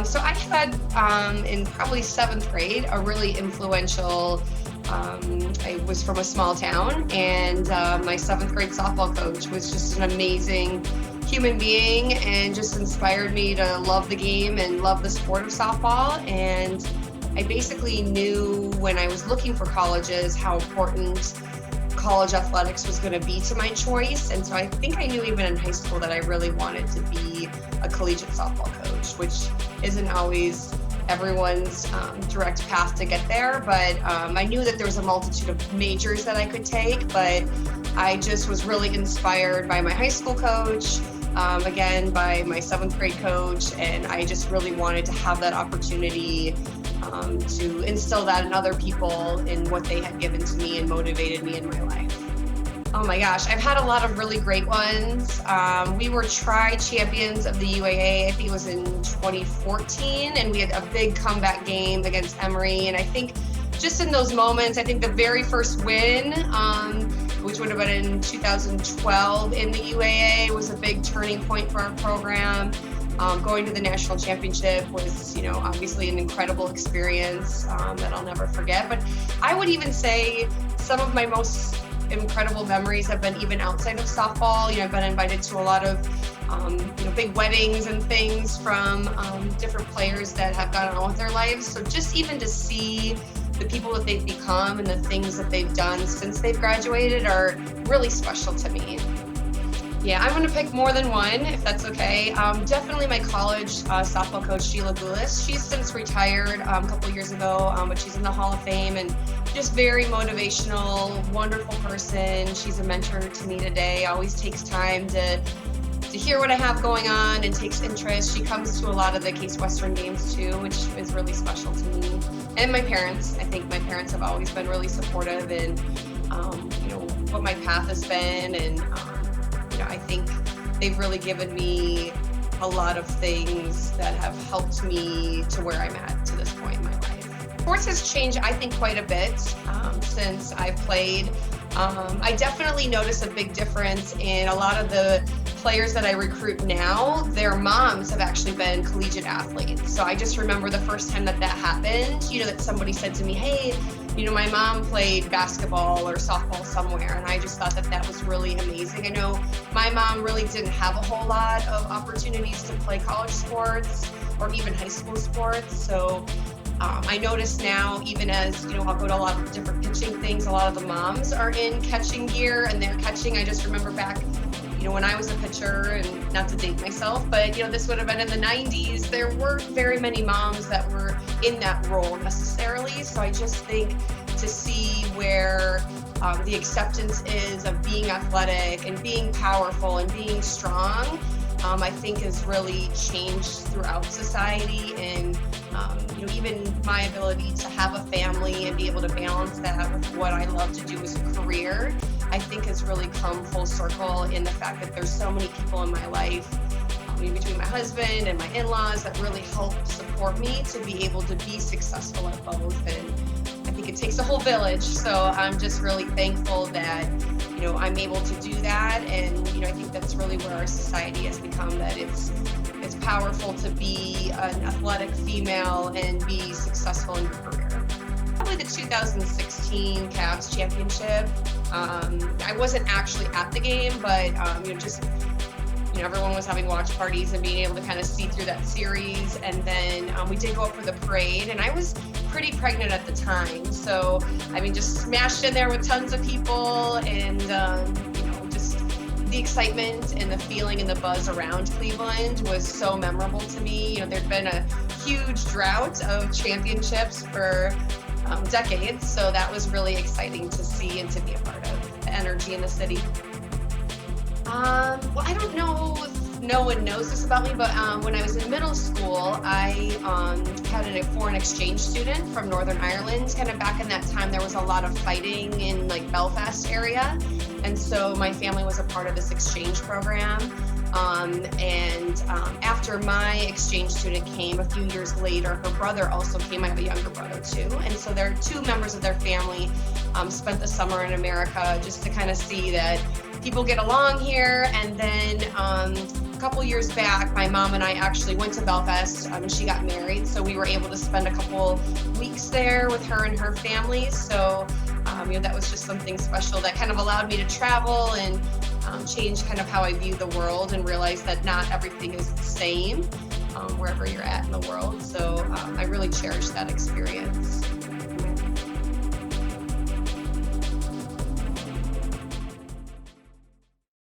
So I had, in probably 7th grade, a really influential, I was from a small town, and my 7th grade softball coach was just an amazing human being and just inspired me to love the game and love the sport of softball. And I basically knew when I was looking for colleges how important college athletics was going to be to my choice. And so I think I knew even in high school that I really wanted to be a collegiate softball coach, which isn't always everyone's direct path to get there. But I knew that there was a multitude of majors that I could take, but I just was really inspired by my high school coach, again, by my 7th grade coach. And I just really wanted to have that opportunity to instill that in other people in what they had given to me and motivated me in my life. Oh my gosh, I've had a lot of really great ones. We were tri-champions of the UAA, I think it was in 2014, and we had a big comeback game against Emory. And I think just in those moments, I think the very first win, which would have been in 2012 in the UAA, was a big turning point for our program. Going to the national championship was, obviously an incredible experience that I'll never forget. But I would even say some of my most incredible memories have been even outside of softball. I've been invited to a lot of, big weddings and things from different players that have gone on with their lives. So just even to see the people that they've become and the things that they've done since they've graduated are really special to me. Yeah, I'm going to pick more than one, if that's okay. Definitely my college softball coach, Sheila Goulis. She's since retired a couple years ago, but she's in the Hall of Fame and just very motivational, wonderful person. She's a mentor to me today. Always takes time to hear what I have going on and takes interest. She comes to a lot of the Case Western games too, which is really special to me. And my parents. I think my parents have always been really supportive in, what my path has been, and I think they've really given me a lot of things that have helped me to where I'm at to this point in my life. Sports has changed, I think, quite a bit since I've played. I definitely notice a big difference in a lot of the players that I recruit now. Their moms have actually been collegiate athletes. So I just remember the first time that happened, that somebody said to me, hey, my mom played basketball or softball somewhere, and I just thought that was really amazing. I know my mom really didn't have a whole lot of opportunities to play college sports or even high school sports. So I notice now, even as, I'll go to a lot of different pitching things, a lot of the moms are in catching gear and they're catching. I just remember back, when I was a pitcher, and not to date myself, but, this would have been in the 90s, there weren't very many moms that were in that role necessarily. So I just think to see where the acceptance is of being athletic and being powerful and being strong, I think has really changed throughout society. And, even my ability to have a family and be able to balance that with what I love to do as a career, I think has really come full circle in the fact that there's so many people in my life, between my husband and my in-laws, that really help support me to be able to be successful at both. And I think it takes a whole village. So I'm just really thankful that, I'm able to do that. And, I think that's really where our society has become, that it's powerful to be an athletic female and be successful in your career. Probably the 2016 Cavs championship. I wasn't actually at the game, but everyone was having watch parties and being able to kind of see through that series. And then we did go up for the parade, and I was pretty pregnant at the time. So, just smashed in there with tons of people, and, just the excitement and the feeling and the buzz around Cleveland was so memorable to me. There'd been a huge drought of championships for decades. So that was really exciting to see and to be a part of the energy in the city. Well, I don't know if no one knows this about me, but when I was in middle school, I had a foreign exchange student from Northern Ireland. Kind of back in that time, there was a lot of fighting in Belfast area. And so my family was a part of this exchange program. After my exchange student came a few years later, her brother also came. I have a younger brother too. And so there are two members of their family spent the summer in America just to kind of see that people get along here. And then couple years back, my mom and I actually went to Belfast. She got married, so we were able to spend a couple weeks there with her and her family. So, that was just something special that kind of allowed me to travel and change kind of how I view the world and realize that not everything is the same wherever you're at in the world. So I really cherish that experience.